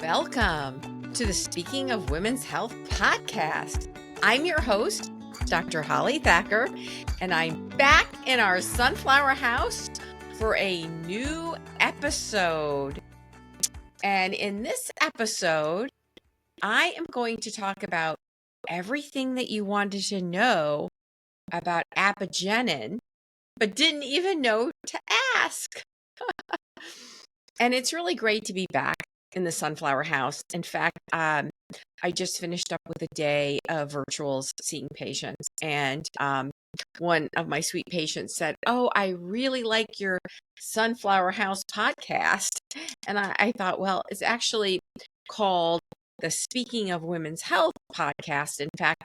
Welcome to the Speaking of Women's Health podcast. I'm your host, Dr. Holly Thacker, and I'm back in our sunflower house for a new episode. And in this episode, I am going to talk about everything that you wanted to know about Apigenin, but didn't even know to ask. And it's really great to be back in the sunflower house. In fact, I just finished up with a day of virtuals seeing patients, and one of my sweet patients said, "Oh, I really like your sunflower house podcast." And I thought, well, it's actually called the Speaking of Women's Health podcast. In fact,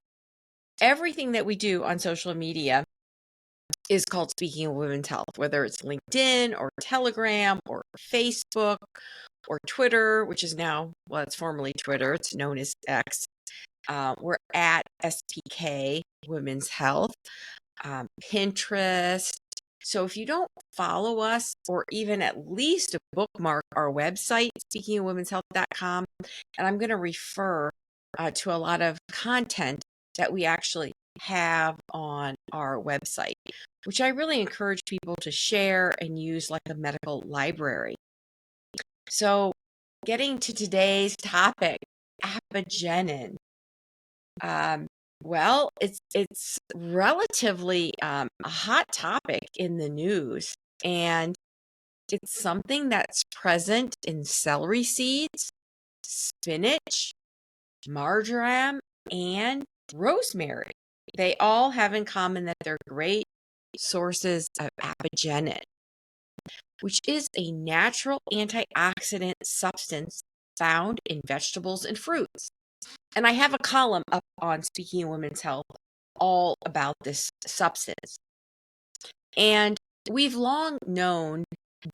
everything that we do on social media is called Speaking of Women's Health, whether it's LinkedIn or Telegram or Facebook or Twitter, which is now, well, it's formerly Twitter. It's known as X. We're at SPK Women's Health, Pinterest. So if you don't follow us or even at least bookmark our website, speakingofwomenshealth.com, and I'm going to refer to a lot of content that we actually have on our website, which I really encourage people to share and use like a medical library. So getting to today's topic, Apigenin. Well, it's relatively a hot topic in the news, and it's something that's present in celery seeds, spinach, marjoram, and rosemary. They all have in common that they're great sources of apigenin, which is a natural antioxidant substance found in vegetables and fruits. And I have a column up on Speaking of Women's Health all about this substance. And we've long known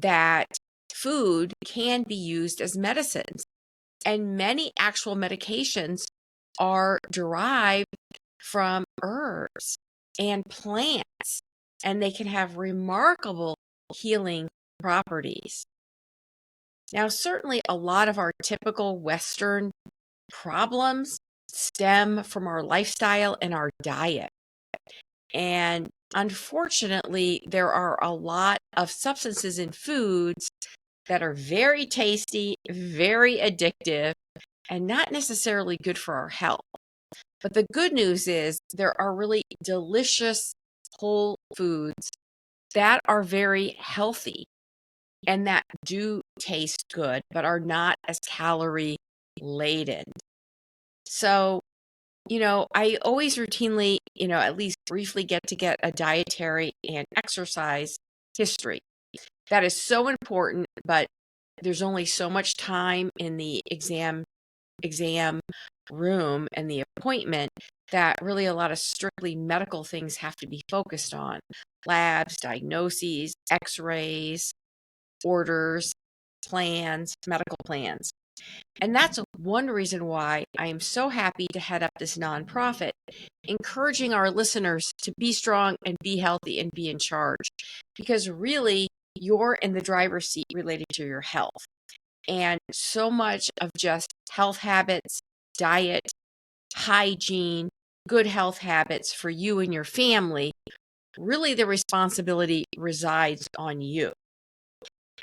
that food can be used as medicines, and many actual medications are derived from herbs and plants, and they can have remarkable healing properties. Now, certainly a lot of our typical Western problems stem from our lifestyle and our diet. And unfortunately, there are a lot of substances in foods that are very tasty, very addictive, and not necessarily good for our health. But the good news is there are really delicious whole foods that are very healthy and that do taste good, but are not as calorie laden. So, I always routinely, at least briefly get a dietary and exercise history. That is so important, but there's only so much time in the exam room and the appointment that really a lot of strictly medical things have to be focused on. Labs, diagnoses, x-rays, orders, plans, medical plans. And that's one reason why I am so happy to head up this nonprofit, encouraging our listeners to be strong and be healthy and be in charge, because really you're in the driver's seat related to your health. And so much of just health habits, diet, hygiene, good health habits for you and your family, really the responsibility resides on you.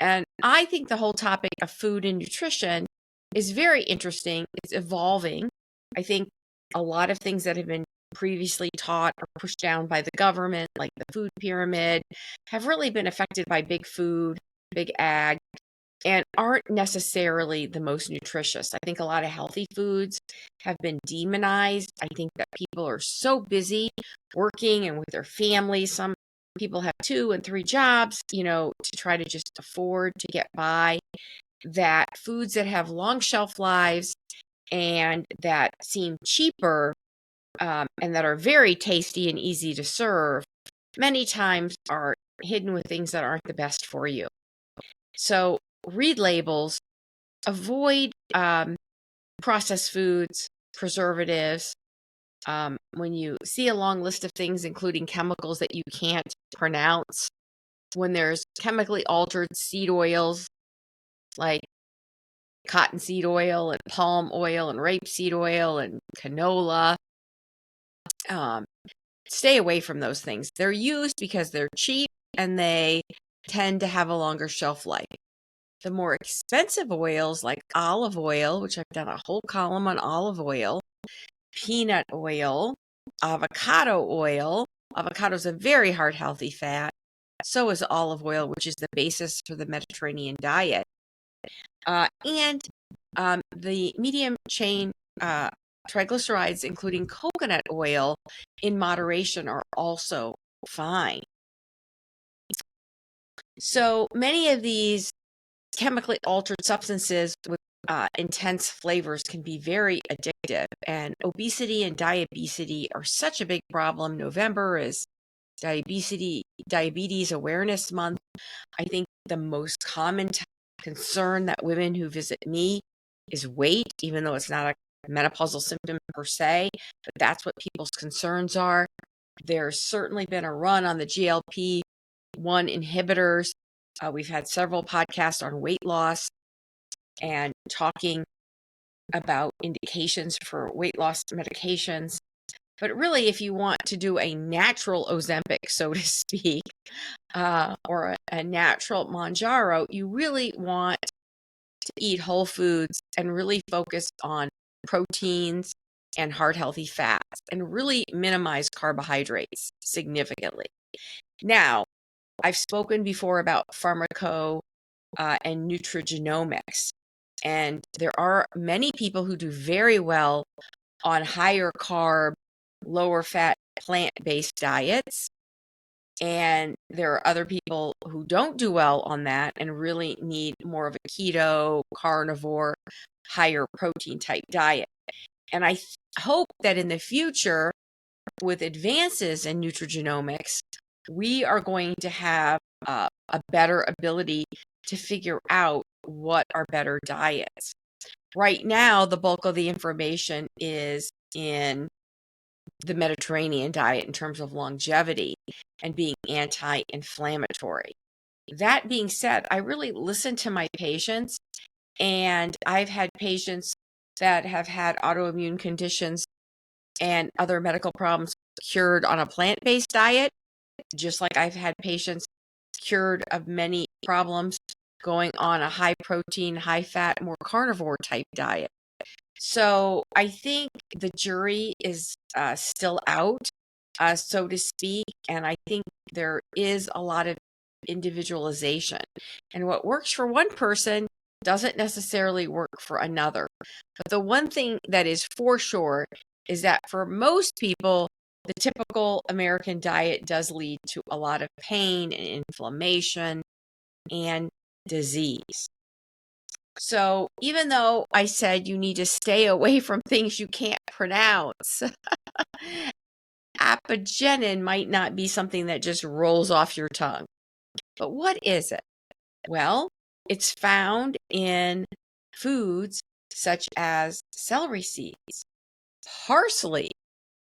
And I think the whole topic of food and nutrition is very interesting. It's evolving. I think a lot of things that have been previously taught or pushed down by the government, like the food pyramid, have really been affected by big food, big ag, and aren't necessarily the most nutritious. I think a lot of healthy foods have been demonized. I think that people are so busy working and with their families. Some people have 2 and 3 jobs, to try to just afford to get by, that foods that have long shelf lives and that seem cheaper and that are very tasty and easy to serve, many times are hidden with things that aren't the best for you. So read labels, avoid processed foods, preservatives. When you see a long list of things, including chemicals that you can't pronounce, when there's chemically altered seed oils like cottonseed oil and palm oil and rapeseed oil and canola. Um, Stay away from those things. They're used because they're cheap and they tend to have a longer shelf life. The more expensive oils like olive oil, which I've done a whole column on olive oil, peanut oil, avocado oil. Avocado is a very heart healthy fat. So is olive oil, which is the basis for the Mediterranean diet. And the medium chain triglycerides, including coconut oil, in moderation are also fine. So many of these chemically altered substances with intense flavors can be very addictive, and obesity and diabetes are such a big problem. November is diabetes awareness month. I think the most common concern that women who visit me is weight, even though it's not a menopausal symptom per se, but that's what people's concerns are. There's certainly been a run on the GLP-1 inhibitors. We've had several podcasts on weight loss and talking about indications for weight loss medications. But really, if you want to do a natural Ozempic, so to speak, or a natural Manjaro, you really want to eat whole foods and really focus on proteins and heart healthy fats and really minimize carbohydrates significantly. Now, I've spoken before about pharmaco and nutrigenomics, and there are many people who do very well on higher carb, lower fat, plant-based diets. And there are other people who don't do well on that and really need more of a keto, carnivore, higher protein type diet. And I hope that in the future, with advances in nutrigenomics, we are going to have a better ability to figure out what are better diets. Right now, the bulk of the information is in the Mediterranean diet in terms of longevity and being anti-inflammatory. That being said, I really listen to my patients, and I've had patients that have had autoimmune conditions and other medical problems cured on a plant-based diet, just like I've had patients cured of many problems going on a high protein, high fat, more carnivore type diet. So I think the jury is still out, so to speak, and I think there is a lot of individualization. And what works for one person doesn't necessarily work for another. But the one thing that is for sure is that for most people, the typical American diet does lead to a lot of pain and inflammation and disease. So even though I said you need to stay away from things you can't pronounce, Apigenin might not be something that just rolls off your tongue. But what is it? Well, it's found in foods such as celery seeds, parsley,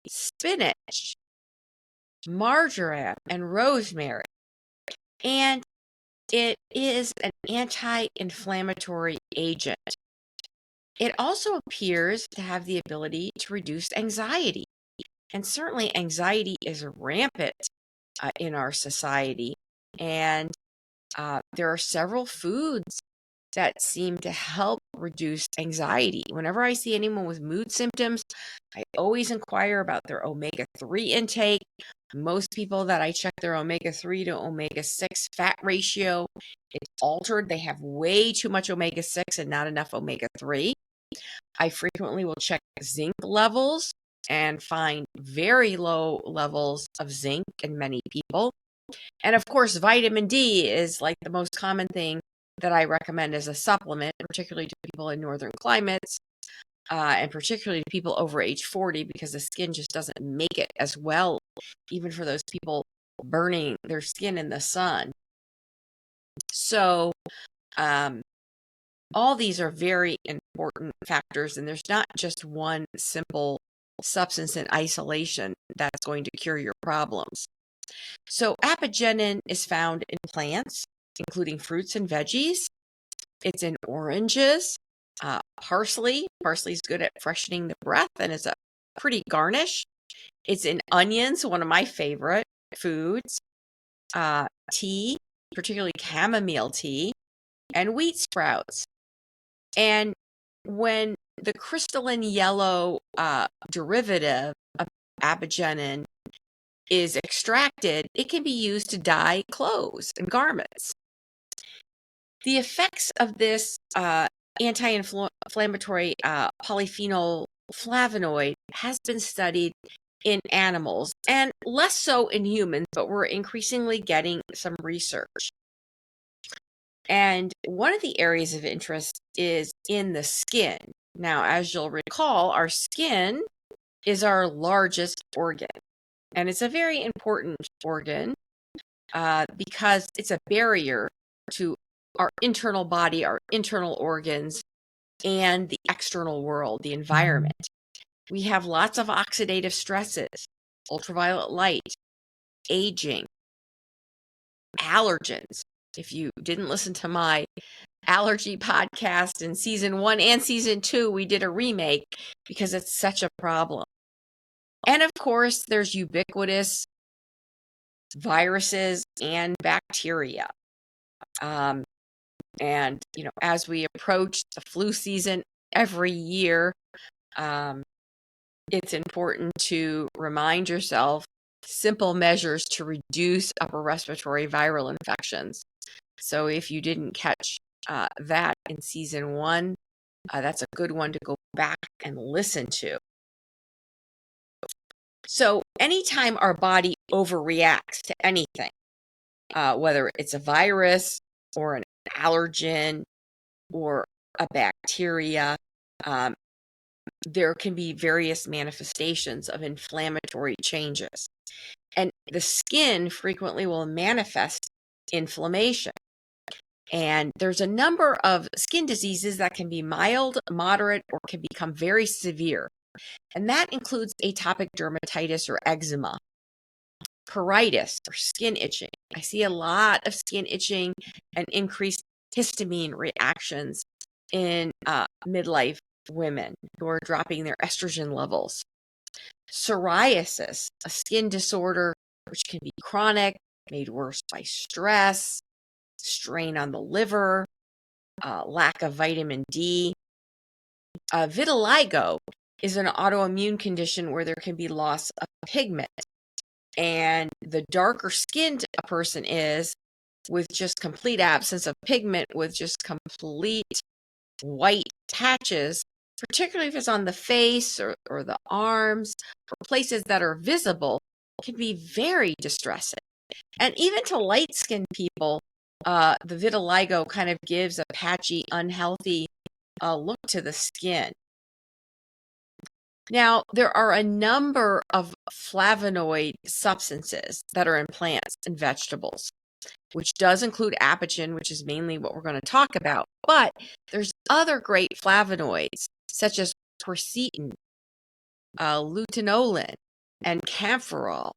spinach, marjoram, and rosemary. And it is an anti-inflammatory agent. It also appears to have the ability to reduce anxiety. And certainly anxiety is rampant in our society. And there are several foods that seem to help reduce anxiety. Whenever I see anyone with mood symptoms, I always inquire about their omega-3 intake. Most people that I check their omega-3 to omega-6 fat ratio, it's altered. They have way too much omega-6 and not enough omega-3. I frequently will check zinc levels and find very low levels of zinc in many people. And of course, vitamin D is like the most common thing that I recommend as a supplement, particularly to people in northern climates, and particularly to people over age 40, because the skin just doesn't make it as well, even for those people burning their skin in the sun. So, all these are very important factors, and there's not just one simple substance in isolation that's going to cure your problems. So apigenin is found in plants, including fruits and veggies. It's in oranges, Parsley. Parsley is good at freshening the breath and is a pretty garnish. It's in onions, one of my favorite foods. Tea, particularly chamomile tea, and wheat sprouts. And when the crystalline yellow derivative of apigenin is extracted, it can be used to dye clothes and garments. The effects of this anti-inflammatory polyphenol flavonoid has been studied in animals and less so in humans, but we're increasingly getting some research. And one of the areas of interest is in the skin. Now, as you'll recall, our skin is our largest organ, and it's a very important organ because it's a barrier to our internal body, our internal organs, and the external world, the environment. We have lots of oxidative stresses, ultraviolet light, aging, allergens. If you didn't listen to my allergy podcast in season 1 and season 2, we did a remake because it's such a problem. And of course, there's ubiquitous viruses and bacteria. And, as we approach the flu season every year, it's important to remind yourself simple measures to reduce upper respiratory viral infections. So if you didn't catch that in season 1, that's a good one to go back and listen to. So anytime our body overreacts to anything, whether it's a virus or an allergen or a bacteria, there can be various manifestations of inflammatory changes. And the skin frequently will manifest inflammation. And there's a number of skin diseases that can be mild, moderate, or can become very severe. And that includes atopic dermatitis or eczema, pruritus or skin itching. I see a lot of skin itching and increased histamine reactions in midlife women who are dropping their estrogen levels. Psoriasis, a skin disorder which can be chronic, made worse by stress, strain on the liver, lack of vitamin D. Vitiligo is an autoimmune condition where there can be loss of pigment. And the darker skinned a person is, with just complete absence of pigment, with just complete white patches, particularly if it's on the face or the arms or places that are visible, can be very distressing. And even to light-skinned people, the vitiligo kind of gives a patchy, unhealthy look to the skin. Now, there are a number of flavonoid substances that are in plants and vegetables, which does include apigenin, which is mainly what we're going to talk about. But there's other great flavonoids, such as quercetin, luteolin, and camphorol.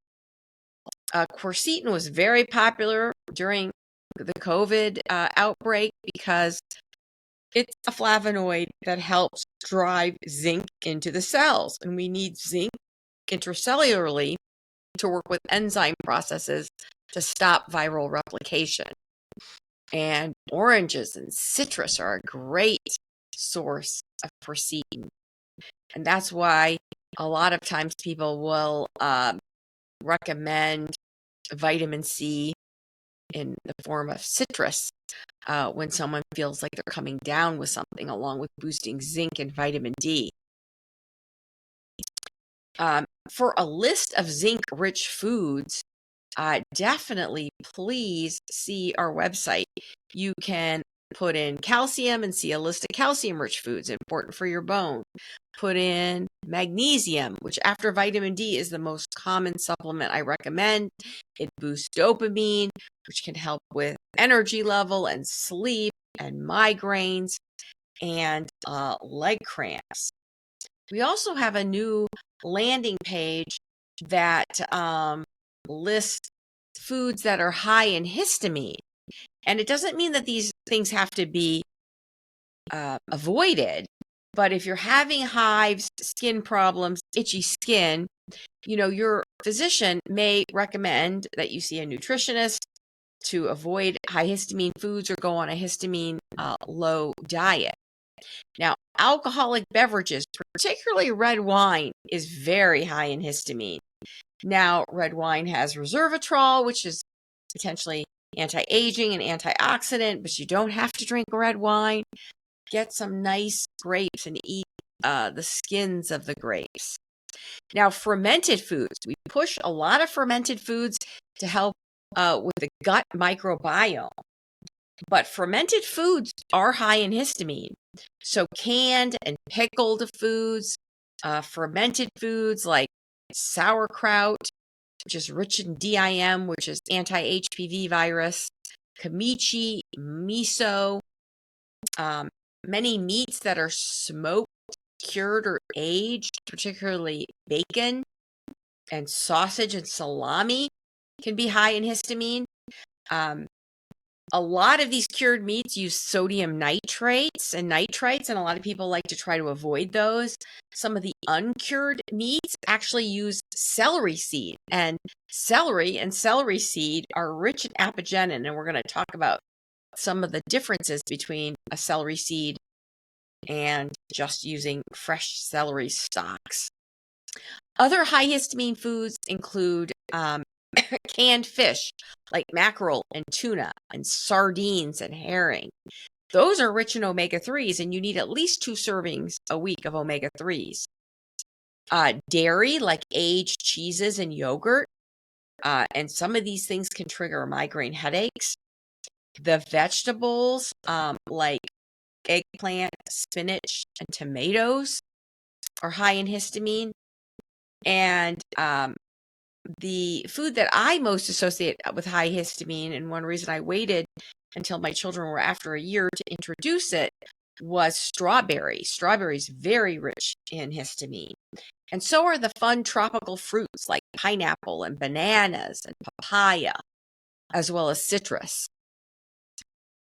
Quercetin was very popular during the COVID outbreak because it's a flavonoid that helps drive zinc into the cells. And we need zinc intracellularly to work with enzyme processes to stop viral replication. And oranges and citrus are a great source of quercetin. And that's why a lot of times people will recommend vitamin C in the form of citrus when someone feels like they're coming down with something, along with boosting zinc and vitamin D. For a list of zinc-rich foods, definitely please see our website. You can put in calcium and see a list of calcium-rich foods, important for your bone. Put in magnesium, which after vitamin D is the most common supplement I recommend. It boosts dopamine, which can help with energy level and sleep and migraines and leg cramps. We also have a new landing page that lists foods that are high in histamine. And it doesn't mean that these things have to be avoided. But if you're having hives, skin problems, itchy skin, your physician may recommend that you see a nutritionist to avoid high histamine foods or go on a histamine low diet. Now, alcoholic beverages, particularly red wine, is very high in histamine. Now, red wine has resveratrol, which is potentially anti-aging and antioxidant, but you don't have to drink red wine. Get some nice grapes and eat the skins of the grapes. Now, fermented foods. We push a lot of fermented foods to help with the gut microbiome. But fermented foods are high in histamine. So canned and pickled foods, fermented foods like sauerkraut, which is rich in DIM, which is anti-HPV virus, kimchi, miso, many meats that are smoked, cured, or aged, particularly bacon and sausage and salami, can be high in histamine. A lot of these cured meats use sodium nitrates and nitrites, and a lot of people like to try to avoid those. Some of the uncured meats actually use celery seed, and celery seed are rich in apigenin, and we're going to talk about some of the differences between a celery seed and just using fresh celery stalks. Other high histamine foods include canned fish like mackerel and tuna and sardines and herring. Those are rich in omega-3s, and you need at least 2 servings a week of omega-3s. Dairy like aged cheeses and yogurt, and some of these things can trigger migraine headaches. The vegetables like eggplant, spinach, and tomatoes are high in histamine. And the food that I most associate with high histamine, and one reason I waited until my children were after a year to introduce it, was strawberry. Strawberry is very rich in histamine. And so are the fun tropical fruits like pineapple and bananas and papaya, as well as citrus.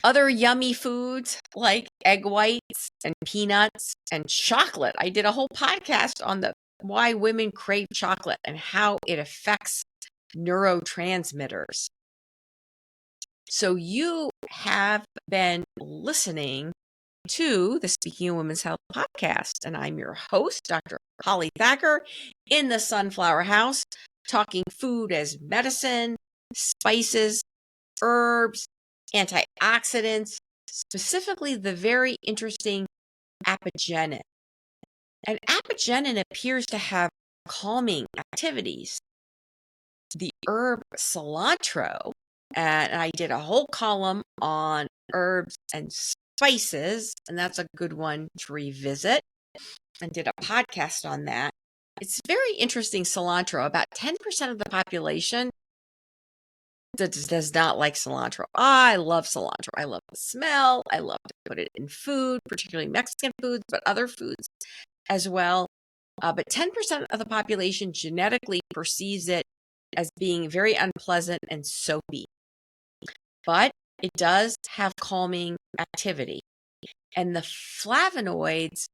Other yummy foods like egg whites and peanuts and chocolate. I did a whole podcast on why women crave chocolate and how it affects neurotransmitters. So you have been listening to the Speaking of Women's Health podcast, and I'm your host, Dr. Holly Thacker, in the Sunflower House, talking food as medicine, spices, herbs, antioxidants, specifically the very interesting Apigenin. And Apigenin appears to have calming activities. The herb cilantro, and I did a whole column on herbs and spices, and that's a good one to revisit, and did a podcast on that. It's very interesting, cilantro. About 10% of the population does not like cilantro. I love cilantro. I love the smell. I love to put it in food, particularly Mexican foods, but other foods as well. But 10% of the population genetically perceives it as being very unpleasant and soapy. But it does have calming activity. And the flavonoids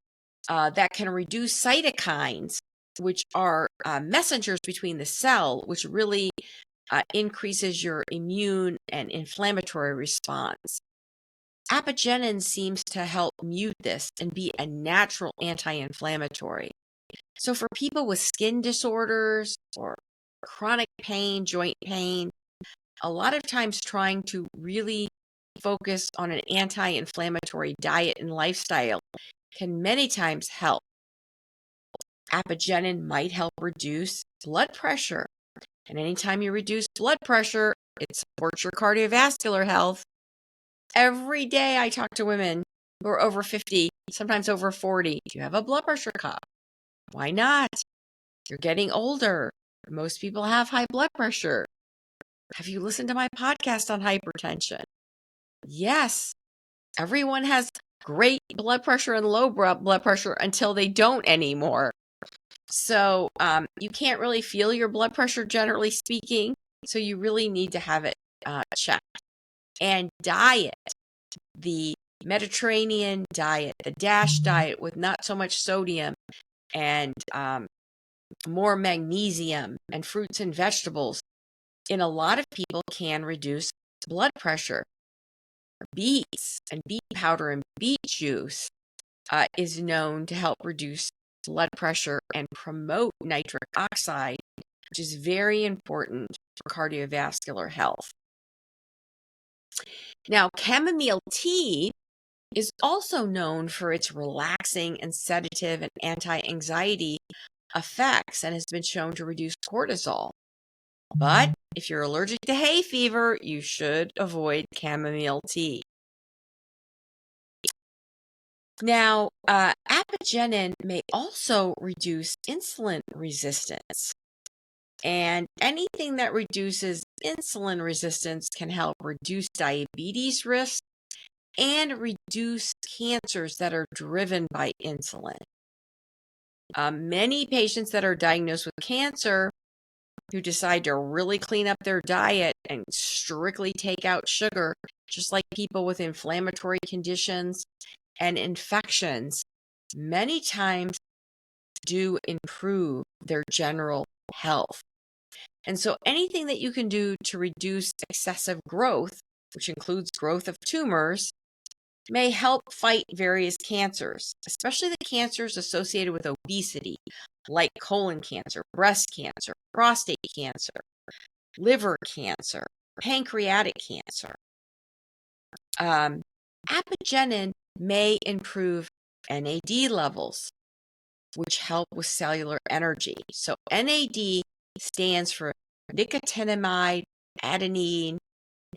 that can reduce cytokines, which are messengers between the cell, which really increases your immune and inflammatory response. Apigenin seems to help mute this and be a natural anti-inflammatory. So for people with skin disorders or chronic pain, joint pain, a lot of times trying to really focus on an anti-inflammatory diet and lifestyle can many times help. Apigenin might help reduce blood pressure. And anytime you reduce blood pressure, it supports your cardiovascular health. Every day I talk to women who are over 50, sometimes over 40. Do you have a blood pressure cuff? Why not? You're getting older. Most people have high blood pressure. Have you listened to my podcast on hypertension? Yes. Everyone has great blood pressure and low blood pressure until they don't anymore. So you can't really feel your blood pressure, generally speaking. So you really need to have it checked. And diet. The Mediterranean diet, the DASH diet with not so much sodium and more magnesium and fruits and vegetables, in a lot of people can reduce blood pressure. Beets and beet powder and beet juice is known to help reduce blood pressure and promote nitric oxide, which is very important for cardiovascular health. Now, chamomile tea is also known for its relaxing and sedative and anti-anxiety effects and has been shown to reduce cortisol. But if you're allergic to hay fever, you should avoid chamomile tea. Now, Apigenin may also reduce insulin resistance. And anything that reduces insulin resistance can help reduce diabetes risk and reduce cancers that are driven by insulin. Many patients that are diagnosed with cancer who decide to really clean up their diet and strictly take out sugar, just like people with inflammatory conditions and infections, many times do improve their general health. And so anything that you can do to reduce excessive growth, which includes growth of tumors, may help fight various cancers, especially the cancers associated with obesity, like colon cancer, breast cancer, prostate cancer, liver cancer, pancreatic cancer. Apigenin may improve NAD levels, which help with cellular energy. So NAD stands for nicotinamide adenine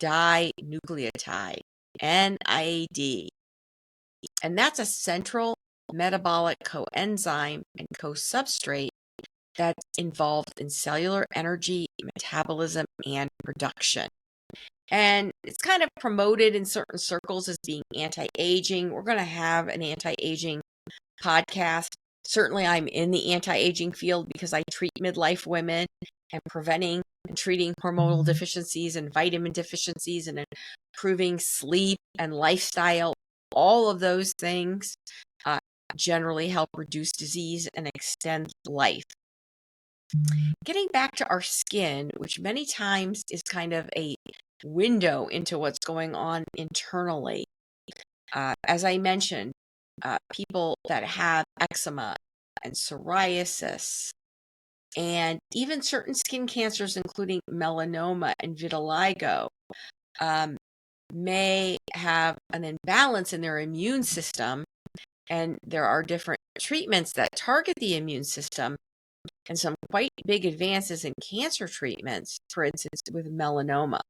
dinucleotide, NAD. And that's a central metabolic coenzyme and co-substrate that's involved in cellular energy, metabolism, and production. And it's kind of promoted in certain circles as being anti-aging. We're going to have an anti-aging podcast. Certainly, I'm in the anti-aging field because I treat midlife women and preventing and treating hormonal deficiencies and vitamin deficiencies and improving sleep and lifestyle. All of those things generally help reduce disease and extend life. Getting back to our skin, which many times is kind of a window into what's going on internally. As I mentioned, people that have eczema and psoriasis and even certain skin cancers, including melanoma and vitiligo, may have an imbalance in their immune system. And there are different treatments that target the immune system and some quite big advances in cancer treatments, for instance, with melanoma.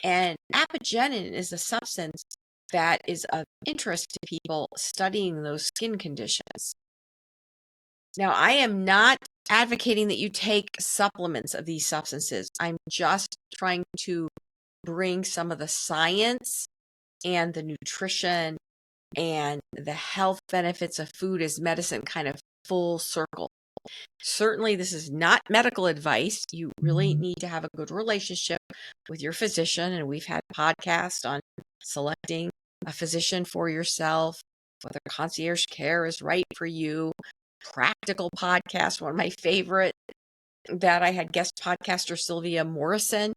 And Apigenin is a substance that is of interest to people studying those skin conditions. Now, I am not advocating that you take supplements of these substances. I'm just trying to bring some of the science and the nutrition and the health benefits of food as medicine kind of full circle. Certainly, this is not medical advice. You really need to have a good relationship with your physician, and we've had podcasts on selecting a physician for yourself, whether concierge care is right for you. Practical podcast, one of my favorite, that I had guest podcaster Sylvia Morrison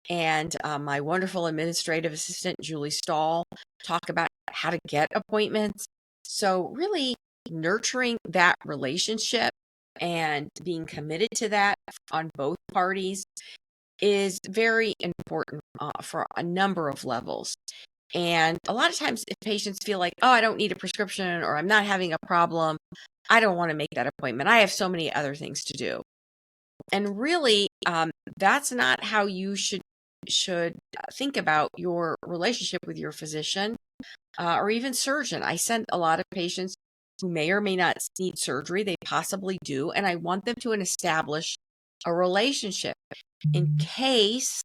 and my wonderful administrative assistant Julie Stahl talk about how to get appointments. So really nurturing that relationship and being committed to that on both parties is very important for a number of levels. And a lot of times if patients feel like, oh, I don't need a prescription or I'm not having a problem, I don't want to make that appointment. I have so many other things to do. And really, that's not how you should think about your relationship with your physician or even surgeon. I send a lot of patients who may or may not need surgery. They possibly do. And I want them to establish a relationship in case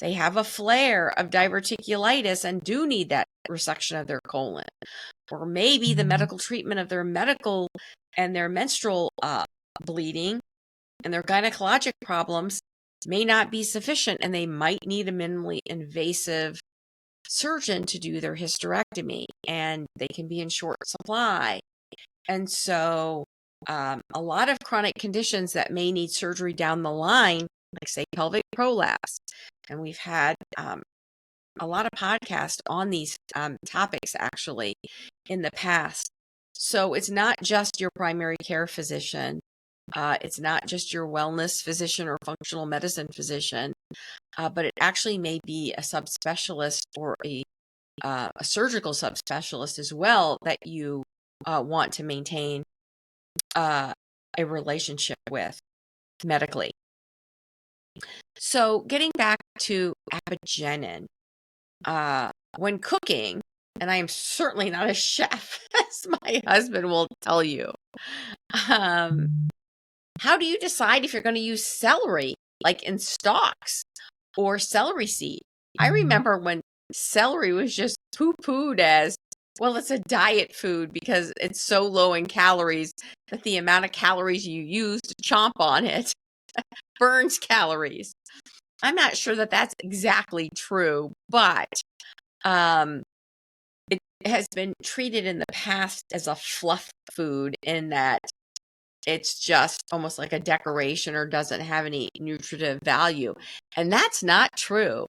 they have a flare of diverticulitis and do need that resection of their colon. Or maybe the medical treatment of their medical and their menstrual bleeding and their gynecologic problems may not be sufficient, and they might need a minimally invasive surgeon to do their hysterectomy, and they can be in short supply. And so a lot of chronic conditions that may need surgery down the line, like say pelvic prolapse, and we've had a lot of podcasts on these topics actually in the past. So it's not just your primary care physician. It's not just your wellness physician or functional medicine physician, but it actually may be a subspecialist or a surgical subspecialist as well that you want to maintain a relationship with medically. So getting back to Apigenin, when cooking, and I am certainly not a chef, as my husband will tell you, how do you decide if you're going to use celery, like in stalks, or celery seed? I remember when celery was just poo-pooed as, well, it's a diet food because it's so low in calories that the amount of calories you use to chomp on it burns calories. I'm not sure that that's exactly true, but it has been treated in the past as a fluff food in that it's just almost like a decoration or doesn't have any nutritive value. And that's not true,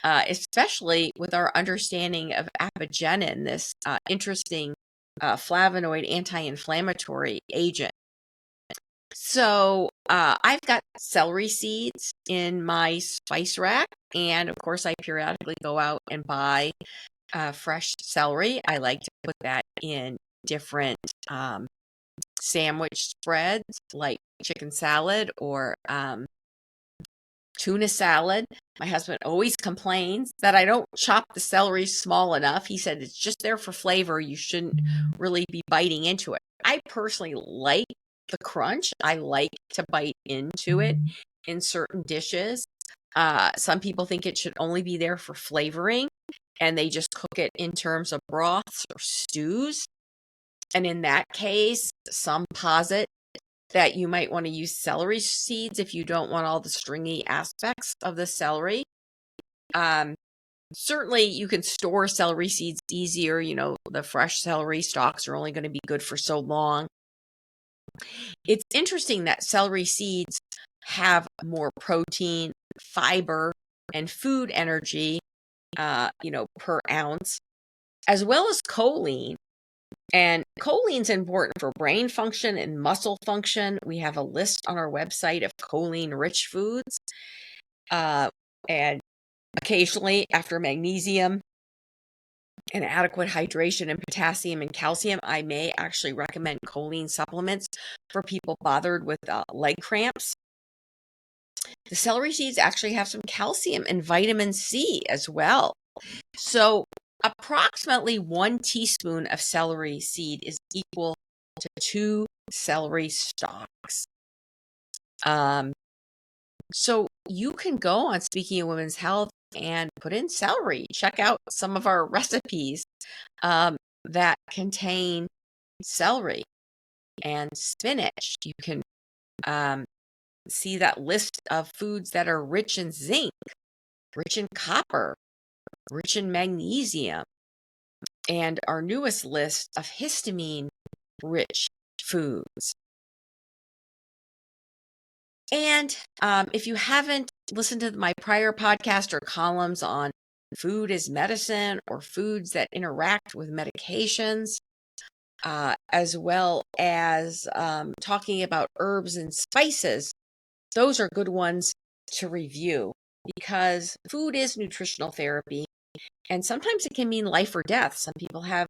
especially with our understanding of Apigenin, this interesting flavonoid anti-inflammatory agent. So I've got celery seeds in my spice rack, and of course I periodically go out and buy fresh celery. I like to put that in different sandwich spreads like chicken salad or tuna salad. My husband always complains that I don't chop the celery small enough. He said it's just there for flavor. You shouldn't really be biting into it. I personally like the crunch. I like to bite into it in certain dishes. Some people think it should only be there for flavoring, and they just cook it in terms of broths or stews. And in that case, some posit that you might want to use celery seeds if you don't want all the stringy aspects of the celery. Certainly, you can store celery seeds easier. You know, the fresh celery stalks are only going to be good for so long. It's interesting that celery seeds have more protein, fiber, and food energy, per ounce, as well as choline. And choline is important for brain function and muscle function. We have a list on our website of choline-rich foods. And occasionally, after magnesium and adequate hydration and potassium and calcium, I may actually recommend choline supplements for people bothered with leg cramps. The celery seeds actually have some calcium and vitamin C as well. So approximately 1 teaspoon of celery seed is equal to 2 celery stalks. So you can go on Speaking of Women's Health and put in celery. Check out some of our recipes that contain celery and spinach. You can see that list of foods that are rich in zinc, rich in copper, rich in magnesium, and our newest list of histamine-rich foods. And if you haven't listened to my prior podcast or columns on food as medicine or foods that interact with medications, as well as talking about herbs and spices, those are good ones to review because food is nutritional therapy. And sometimes it can mean life or death. Some people have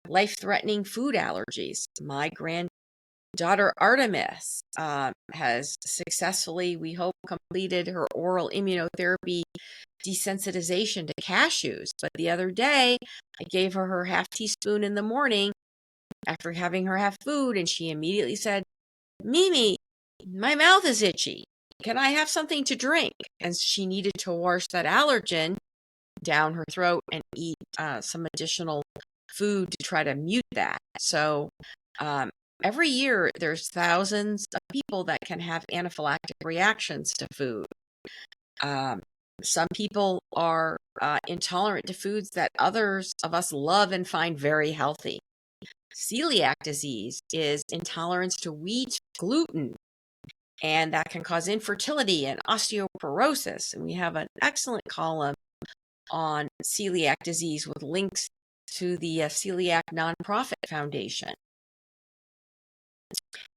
life-threatening food allergies. My granddaughter Artemis has successfully, we hope, completed her oral immunotherapy desensitization to cashews. But the other day, I gave her half teaspoon in the morning after having her have food, and she immediately said, "Mimi, my mouth is itchy. Can I have something to drink?" And she needed to wash that allergen down her throat and eat some additional food to try to mute that. So every year there's thousands of people that can have anaphylactic reactions to food. Some people are intolerant to foods that others of us love and find very healthy. Celiac disease is intolerance to wheat, gluten, and that can cause infertility and osteoporosis. And we have an excellent column on celiac disease with links to the Celiac Nonprofit Foundation.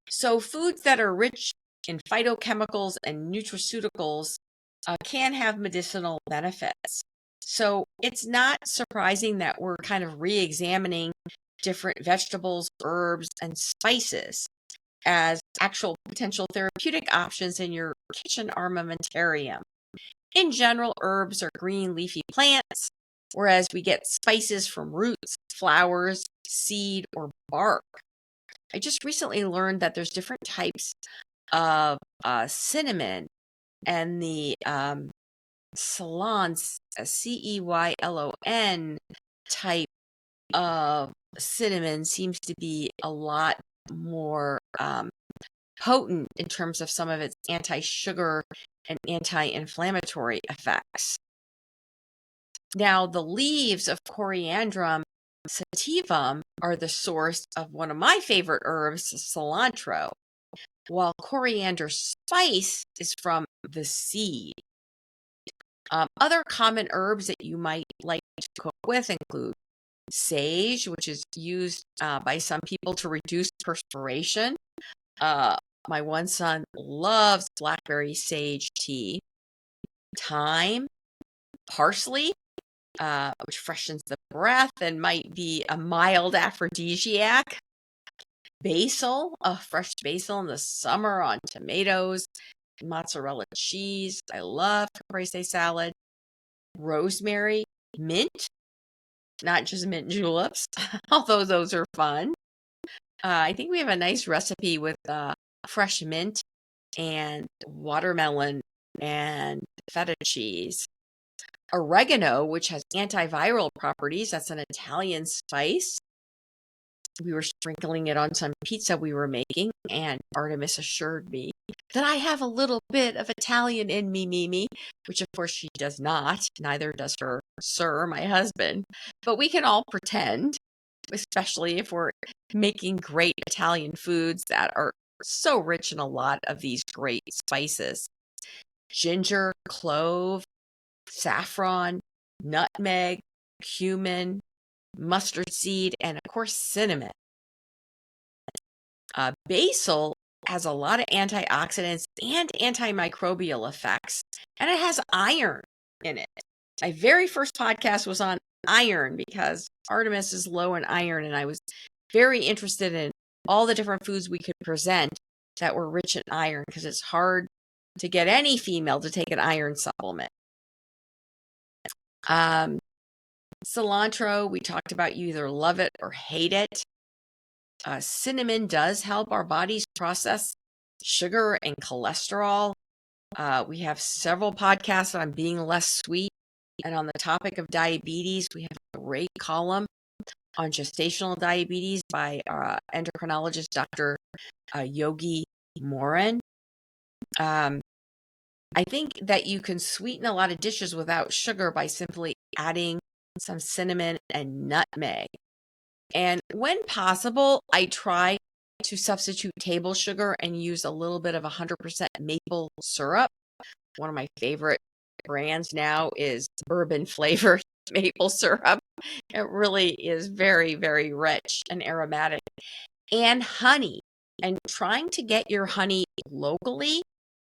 So foods that are rich in phytochemicals and nutraceuticals can have medicinal benefits. So it's not surprising that we're kind of re-examining different vegetables, herbs, and spices as actual potential therapeutic options in your kitchen armamentarium. In general, herbs are green leafy plants, whereas we get spices from roots, flowers, seed, or bark. I just recently learned that there's different types of cinnamon, and the Ceylon, Ceylon type of cinnamon seems to be a lot more potent in terms of some of its anti-sugar and anti-inflammatory effects. Now, the leaves of Coriandrum sativum are the source of one of my favorite herbs, cilantro, while coriander spice is from the seed. Other common herbs that you might like to cook with include sage, which is used by some people to reduce perspiration. My one son loves blackberry sage tea. Thyme, parsley, which freshens the breath and might be a mild aphrodisiac. Basil, fresh basil in the summer on tomatoes, mozzarella cheese. I love caprese salad. Rosemary, mint, not just mint juleps, although those are fun. I think we have a nice recipe with fresh mint and watermelon and feta cheese. Oregano, which has antiviral properties, that's an Italian spice. We were sprinkling it on some pizza we were making, and Artemis assured me that I have a little bit of Italian in me, Mimi, which of course she does not. Neither does her sir, my husband. But we can all pretend, especially if we're making great Italian foods that are so rich in a lot of these great spices. Ginger, clove, saffron, nutmeg, cumin, mustard seed, and of course cinnamon. Basil has a lot of antioxidants and antimicrobial effects, and it has iron in it. My very first podcast was on iron because Artemis is low in iron, and I was very interested in all the different foods we could present that were rich in iron because it's hard to get any female to take an iron supplement. Cilantro, we talked about, you either love it or hate it. Cinnamon does help our bodies process sugar and cholesterol. We have several podcasts on being less sweet. And on the topic of diabetes, we have a great column on gestational diabetes by endocrinologist Dr. Yogi Moran. I think that you can sweeten a lot of dishes without sugar by simply adding some cinnamon and nutmeg. And when possible, I try to substitute table sugar and use a little bit of 100% maple syrup. One of my favorite brands now is bourbon flavored maple syrup. It really is very, very rich and aromatic. And honey. And trying to get your honey locally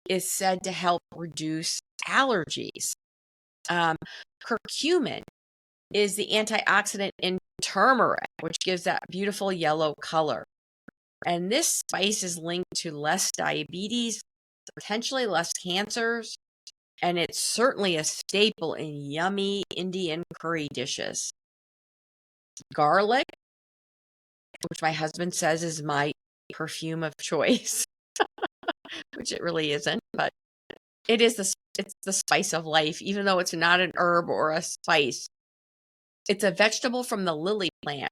is said to help reduce allergies. Curcumin is the antioxidant in turmeric, which gives that beautiful yellow color. And this spice is linked to less diabetes, potentially less cancers, and it's certainly a staple in yummy Indian curry dishes. Garlic, which my husband says is my perfume of choice, which it really isn't, but it's the spice of life, even though it's not an herb or a spice. It's a vegetable from the lily plant.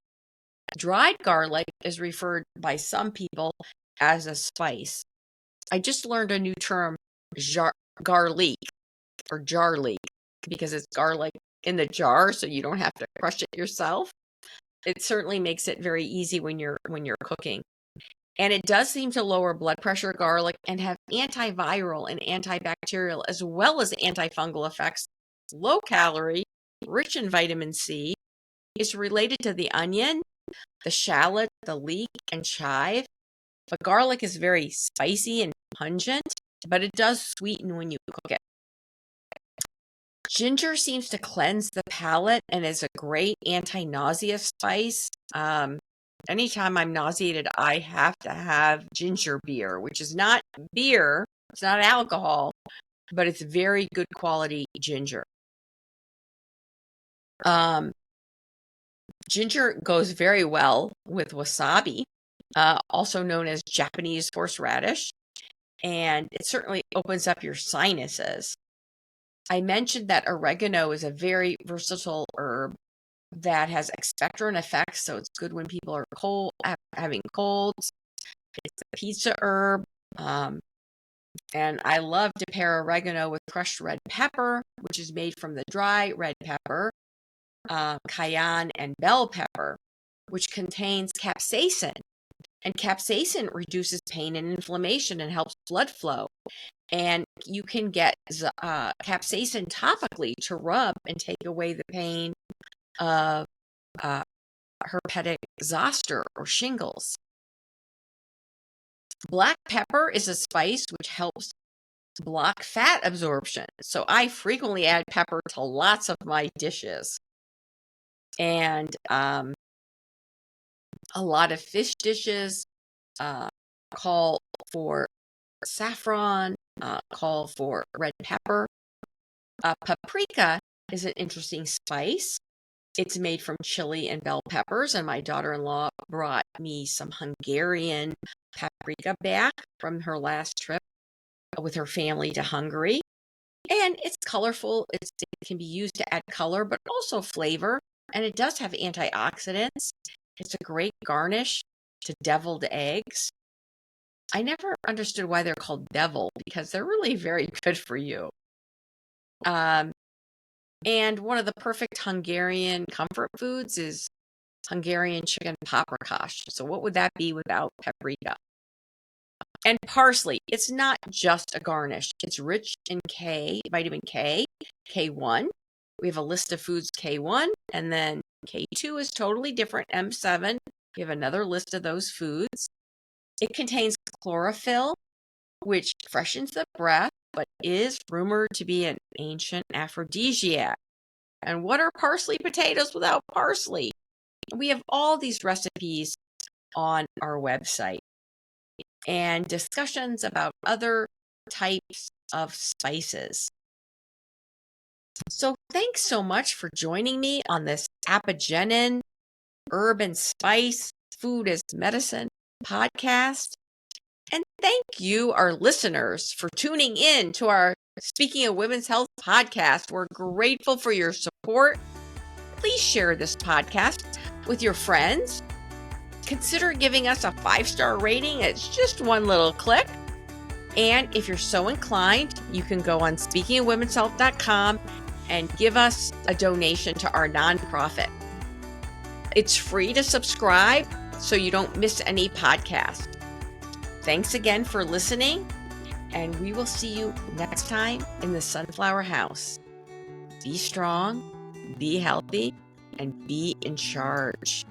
Dried garlic is referred by some people as a spice. I just learned a new term, garlic, or jar leek, because it's garlic in the jar, so you don't have to crush it yourself. It certainly makes it very easy when you're cooking. And it does seem to lower blood pressure, garlic, and have antiviral and antibacterial as well as antifungal effects. Low calorie, rich in vitamin C, is related to the onion, the shallot, the leek, and chive. But garlic is very spicy and pungent, but it does sweeten when you cook it. Ginger seems to cleanse the palate and is a great anti-nausea spice. Anytime I'm nauseated, I have to have ginger beer, which is not beer, it's not alcohol, but it's very good quality ginger. Ginger goes very well with wasabi, also known as Japanese horseradish, and it certainly opens up your sinuses. I mentioned that oregano is a very versatile herb that has expectorant effects, so it's good when people are having colds. It's a pizza herb, and I love to pair oregano with crushed red pepper, which is made from the dry red pepper, cayenne, and bell pepper, which contains capsaicin. And capsaicin reduces pain and inflammation and helps blood flow. And you can get capsaicin topically to rub and take away the pain of herpetic zoster or shingles. Black pepper is a spice which helps block fat absorption. So I frequently add pepper to lots of my dishes. And a lot of fish dishes call for saffron, call for red pepper. Paprika is an interesting spice. It's made from chili and bell peppers, and my daughter-in-law brought me some Hungarian paprika back from her last trip with her family to Hungary. And it's colorful. It can be used to add color, but also flavor, and it does have antioxidants. It's a great garnish to deviled eggs. I never understood why they're called devil, because they're really very good for you. And one of the perfect Hungarian comfort foods is Hungarian chicken paprikash. So what would that be without paprika? And parsley, it's not just a garnish. It's rich in vitamin K, K1. We have a list of foods K1, and then K2 is totally different, M7. We have another list of those foods. It contains chlorophyll, which freshens the breath, but is rumored to be an ancient aphrodisiac. And what are parsley potatoes without parsley? We have all these recipes on our website and discussions about other types of spices. So thanks so much for joining me on this Apigenin Herb and Spice Food as Medicine podcast. And thank you, our listeners, for tuning in to our Speaking of Women's Health podcast. We're grateful for your support. Please share this podcast with your friends. Consider giving us a 5-star rating. It's just one little click. And if you're so inclined, you can go on speakingofwomenshealth.com and give us a donation to our nonprofit. It's free to subscribe so you don't miss any podcast. Thanks again for listening, and we will see you next time in the Sunflower House. Be strong, be healthy, and be in charge.